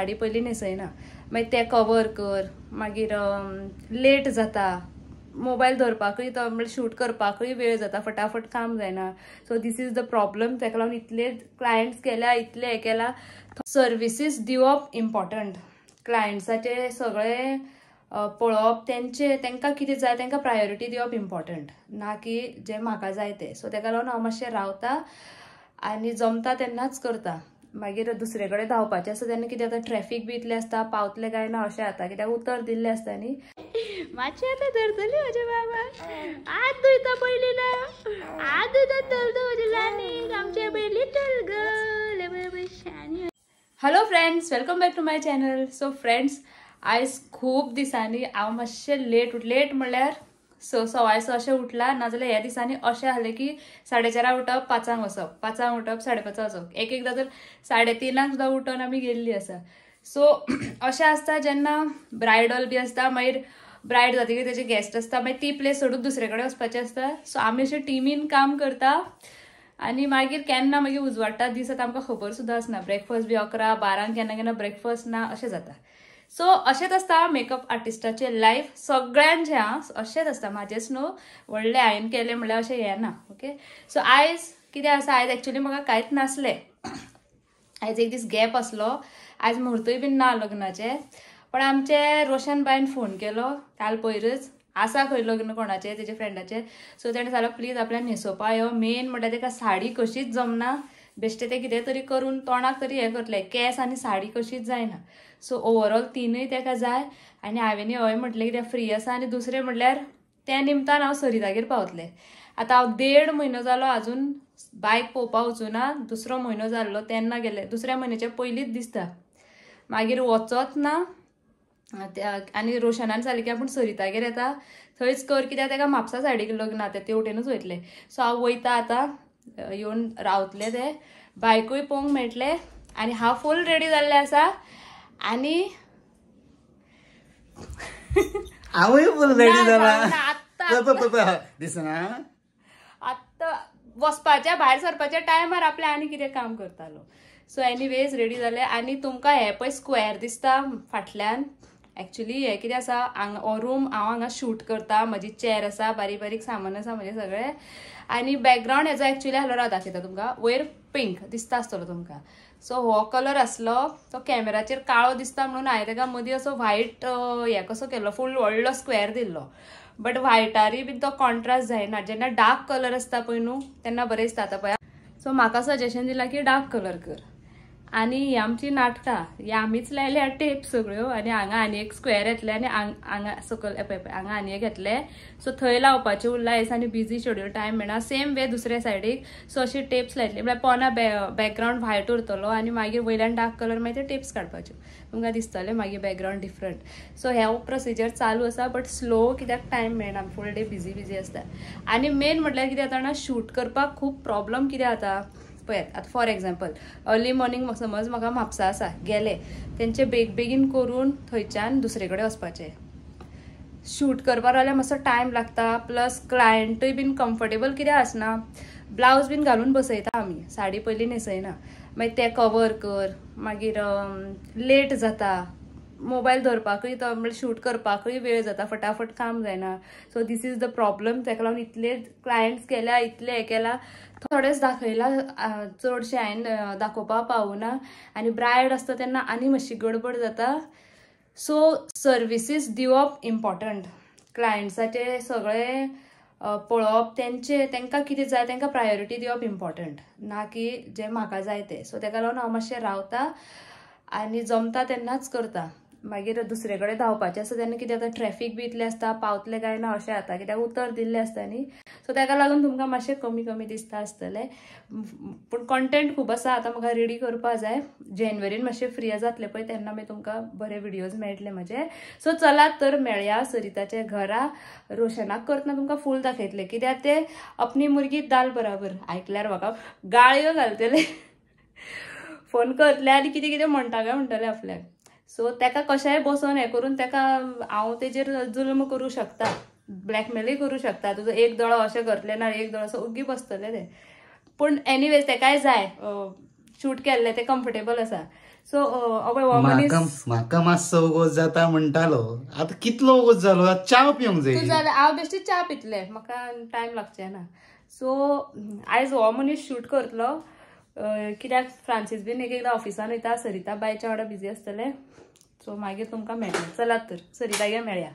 साडी पयली न्हेसयना मागीर ते कवर कर मागीर लेट जाता मोबाईल धरपाकूय तो म्हणजे शूट करपाकूय वेळ जाता फटाफट काम जायना so this is the problem ताका लागून इतले क्लायंट्स केल्या इतले हे केला सर्विसीस दिवप इम्पॉर्टंट क्लायंट्साचे सगळे पळोवप तांकां कितें जाय तांकां प्रायोरिटी दिवप इम्पॉर्टंट ना की जे म्हाका जाय ते सो ताका लागून हांव मातशें रावता आनी जमता तेन्नाच करता मागीर दुसरे कडेन धांवपाचें आसता तेन्ना कितें जाता ट्रॅफिक बी इतलें आसता पावतलें काय ना अशें जाता कित्याक उतर दिल्लें आसता न्ही मातशें आतां धरतली म्हजे बाबा आत धुयता पयली ना आत धुयता धरता म्हजे ल्हानीक आमचे पयली चल ग hello friends welcome back to my channel so friends आयज खूब दिसांनी हांव मातशें लेट म्हणल्यार 6:15 अशें उठला नाजाल्यार ह्या दिसांनी अशें जालें की 4:30 उठप 5:00 वचप 5:00 उठप 5:30 वचप एकदां तर 3:30 सुद्दां उठोन आमी गेल्लीं आसा सो अशें आसता जेन्ना ब्रायडल बी आसता मागीर ब्रायड जातकीर तेजे गेस्ट आसता मागीर ती प्लेस सोडून दुसरे कडेन वचपाचें आसता सो आमी अशें टिमीन काम करता आनी मागीर केन्ना मागीर उजवाडटा दीस आतां आमकां खबर सुद्दां आसना ब्रेकफास्ट बी 11-12 केन्ना ब्रेकफास्ट ना अशें जाता सो अशेंच आसता मेकअप आर्टिस्टाचें लायफ सगळ्यांचें अशेंच आसता म्हाजेच न्हू व्हडलें हांवें केलें म्हणल्यार अशें हें ना ओके सो आयज कितें आसा आयज एक्चुअली म्हाका कांयच नासलें आयज एक दीस गॅप आसलो आयज मुहूर्तूय बीन ना लग्नाचें पण आमचे रोशन बायन फोन केलो काल पयरच आसा खंय लग्न कोणाचें तेजे फ्रेंडाचें सो तेणें सांगलें प्लीज आपल्यान न्हेसोवपा यो मेन म्हणल्यार ताका साडी कशीच जमना बेश्टें तें कितें तरी करून तोंडाक तरी हें करतलें केस आनी साडी कशीच जायना सो ओवरऑल तिनूय ताका जाय आनी हांवें हय म्हटलें कित्याक फ्री आसा आनी दुसरें म्हणल्यार त्या निमतान हांव सरितागेर पावतलें आतां हांव 1.5 म्हयनो जालो आजून बायक पळोवपा वचूना दुसरो म्हयनो जाल्लो तेन्ना गेलें दुसऱ्या म्हयन्याच्या पयलींच दिसता मागीर वचोच ना आनी रोशनान सांगलें की आपूण सरितागेर येता थंयच कर कित्याक ताका म्हापसा सायडीक लग्न आतां तेवटेनूच वयतलें सो हांव वयता आतां येवन रावतलें तें बायकूय पळोवंक मेळटलें आनी हांव फूल रेडी जाल्लें आसा आनी हांवूय फूल रेडी जाला दिसना आतां वचपाच्या भायर सरपाच्या टायमार आपलें आनी कितें काम करतालो सो एनीवेज रेडी जालें आनी तुमकां हें पळय स्क्वेअर दिसता फाटल्यान एक्चुअली हें कितें आसा हांगा रूम हांव हांगा शूट करता म्हजी चेर आसा बारीक बारीक सामान आसा म्हजें सगळें आनी बॅकग्रावंड हेजो एक्चुअली हालो राव दाखयता तुमकां वयर पिंक दिसता आसतलो तुमकां सो हो कलर आसलो तो कॅमेराचेर काळो दिसता म्हणून हांवें ताका मदीं असो व्हायट हें कसो केलो फूल व्हडलो स्क्वेअर दिल्लो बट व्हायटारूय बीन तो कॉन्ट्रास्ट जायना जेन्ना डार्क कलर आसता पळय न्हू तेन्ना बरें दिसता आतां पळय सो म्हाका सजेशन दिलां की डार्क कलर कर आनी ही आमची नाटकां ही आमीच लायल्या टेप सगळ्यो आनी हांगा आनी एक स्क्वेअर येतले आनी हांगा सकयल पळय हांगा आनी एक घेतले सो थंय लावपाचें उरला हेस आनी बिजी शेड्यूल टायम मेळना सेम वे दुसऱ्या सायडीक सो अशी टेप्स लायतली म्हळ्यार पोना बॅकग्रावंड व्हायट उरतलो आनी मागीर वयल्यान डार्क कलर मागीर ते टेप्स काडपाच्यो तुमकां दिसतलें मागीर बॅकग्रावंड डिफरंट सो हे प्रोसिजर चालू आसा बट स्लो कित्याक टायम मेळना फूल डे बिजी आसता आनी मेन म्हटल्यार कितें जाता शूट करपाक खूब प्रॉब्लम कितें जाता पळयात आतां फॉर एग्जाम्पल अर्ली मॉर्निंग समज म्हाका म्हापसा आसा गेले तेंचे बेगीन करून थंयच्यान दुसरे कडेन वचपाचें शूट करपाक रावल्यार मातसो टायम लागता प्लस क्लायंटूय बीन कम्फर्टेबल कितें आसना ब्लावज बीन घालून बसयता आमी साडी पयली न्हेसयना मागीर ते कवर कर मागीर लेट जाता मोबाईल धरपाकूय तो म्हणजे शूट करपाकूय वेळ जाता फटाफट काम जायना so this is the problem ताका लागून इतले क्लायंट्स केल्या इतले हें केला थोडेच दाखयला चडशें हांवें दाखोवपाक पावूना आनी ब्रायड आसता तेन्ना आनी मातशी गडबड जाता सो सर्विसीस दिवप इम्पॉर्टंट क्लायंट्साचे सगळे पळोवप तांकां कितें जाय तांकां प्रायोरिटी दिवप इम्पॉर्टंट ना की जे म्हाका जाय ते सो ताका लागून हांव मातशें रावता आनी जमता तेन्नाच करता मागीर दुसरे कडेन धांवपाचें आसता तेन्ना कितें जाता ट्रॅफिक बी इतलें आसता पावतलें काय ना अशें जाता कित्याक उतर दिल्लें आसता न्ही सो ताका लागून तुमकां मातशें कमी दिसता आसतलें पूण कॉन्टेंट खूब आसा आतां म्हाका रेडी करपा जाय जानेवारीन मातशें फ्री जातलें पळय तेन्ना मागीर तुमकां बरे व्हिडियोज मेळटले म्हजे सो चलात तर मेळया सरिताच्या घरा रोशनाक करतना तुमकां फूल दाखयतलें कित्याक ते अपनी मुर्गी दाल बराबर आयकल्यार म्हाका गाळयो घालतले फोन करतले आनी कितें कितें म्हणटा काय म्हणटले आपल्याक सो ताका कशेंय बसोन हें करून ताका हांव तेजेर जुल्म करूं शकता ब्लॅकमेलूय करूं शकता तुजो एक दोळो अशें करतलें ना एक दोळो असो ओग्गी बसतले ते पूण एनीवेज ताकाय जाय शूट केल्लें तें कम्फर्टेबल आसा सो अवय हो मनीस म्हाका मातसो वगोस जाता म्हणटालो आता कितलो वगोस जालो आता च्या पिवंक तू जाय जाल्यार हांव बेश्टी च्या पितले म्हाका टायम लागचे ना सो आयज हो मनीस शूट करतलो कित्याक फ्रांसीस बीन एक एकदां ऑफिसान वयता सरिता बायच्या वांगडा बिजी आसतले सो मागीर तुमकां मेळटलें चलात तर सरितागेर मेळया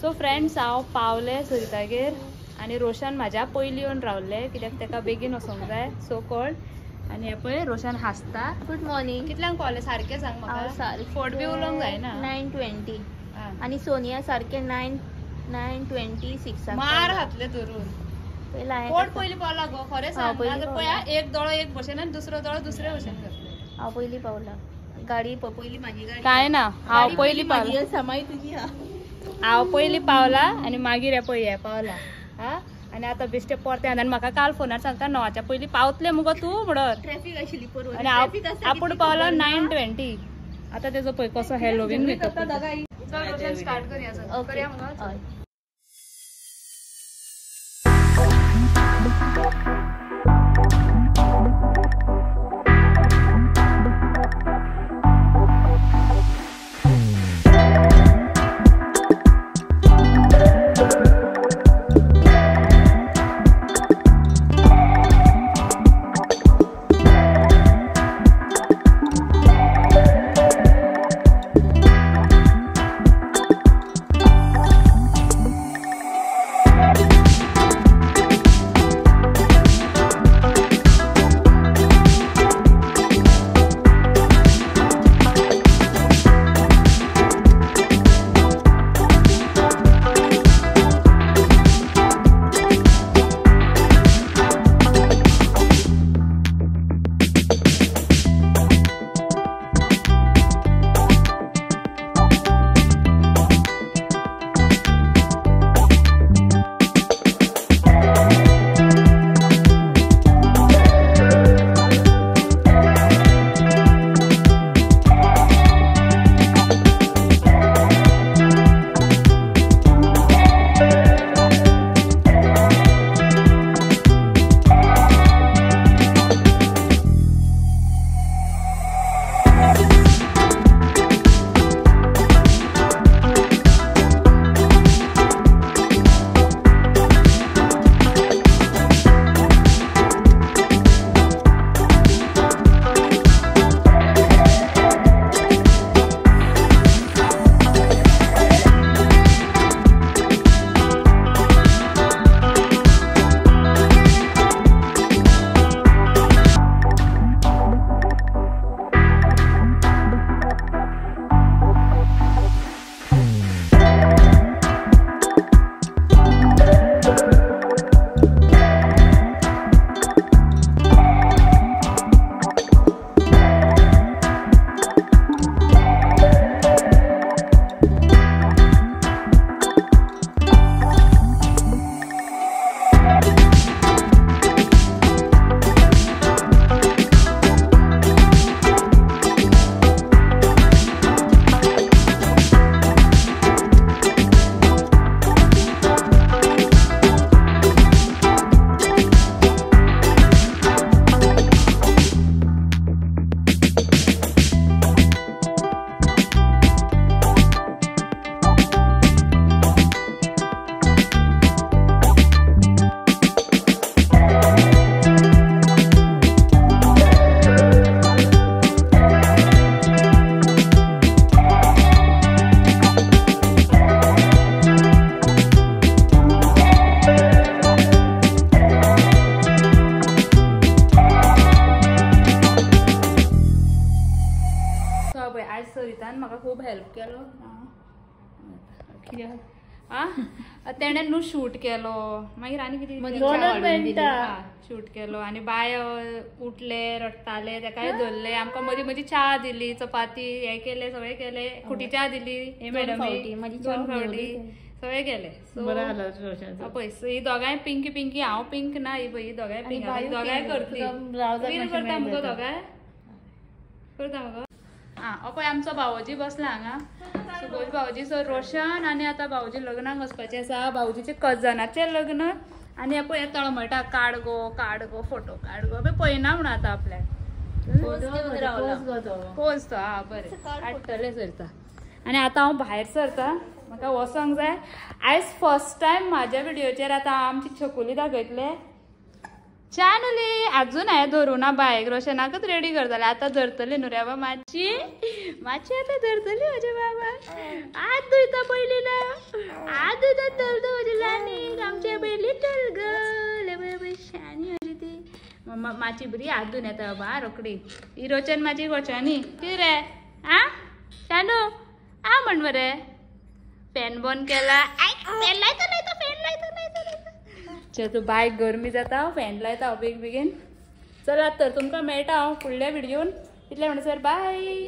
सो फ्रेंड्स हांव पावलें सरितागेर आनी रोशन म्हाज्या पयलीं येवन रावल्ले कित्याक ताका बेगीन वचोंक जाय सो कॉल्ड आनी हे पळय रोशन हांसता गुड मॉर्निंग कितल्यांक पावलें सारकें सांग म्हाका फोट बी उलोवंक जायना 9:20 आणि सोनिया सारखे 9:26 मार घातले धरून पोट पयलीं पावला गो खरें सांग पळया एक दोळो एक भशेन आनी दुसरो दोळो दुसरे भशेन घातले हांव पयलीं पावला गाडी पयली माझी गाडी काय ना हांव पयलीं पावला समाई तुजी हांव पयलीं पावला आनी मागीर हे पळय हे पावला हा आनी आतां बेश्टे परते आनी म्हाका काल फोनार सांगता 9च्या पयलीं पावतले मुगो तूं म्हणून ट्रॅफिक आशिल्ली परवा आनी हांव आपूण पावलो 9:20 आतां तेजो पळय कसो हॅलोवीन मेकअप स्टार्ट करया करया मुगो खूब हेल्प केलो तेणे न्हू शूट केलो मागीर आनी कितें शूट केलो आनी बाय उठले रडताले तेकाय धरले आमकां मदीं मदीं च्या दिली चपाती हे केले सगळे केले खुटी च्या दिली हे मॅडम 2 फावटी सगळे केले पळय ही दोगांय पिंकी पिंकी हांव पिंक ना ही पळय ही दोगांय पिंक दोगांय करतली करता मुगो दोगांय करता मुगो पळय आमचो भावोजी बसला हांगा सुबोज भावोजी सो रोशन आनी आतां भावोजी लग्नाक वचपाचें आसा भावोजीचें कजनाचें लग्न आनी पळय तळमळटा काड गो फोटो काड गो पळयना म्हणून आतां आपल्याक पोच तो हा बरें काडटलें सरता आनी आतां हांव भायर सरता म्हाका वचोंक जाय आयज फर्स्ट टायम म्हाज्या व्हिडिओचेर आतां हांव आमची छकुली दाखयतले चानुली अजून हांवें धरूं ना बायक रोशनाकच रेडी करताले आतां धरतली न्हू रे बाबा मातशी आतां धरतली म्हजे बाबा हात धुयता पयली ना हात धुयता धरता म्हजी ल्हानी आमचे पयली लिटल गर्ल शानी म्हजी ती माची बरी हात धुवन येता बाबा रोखडी ही रोचन म्हाजी गोचानी कितें रे आ शानू आ म्हण मरे फॅन बंद केला फॅन लायता फॅन लायता चल तू बायक गरमी जाता फॅन लायता हांव बेगीन चल तर तुमकां मेळटा हांव फुडल्या व्हिडिओन इतलें म्हणसर बाय.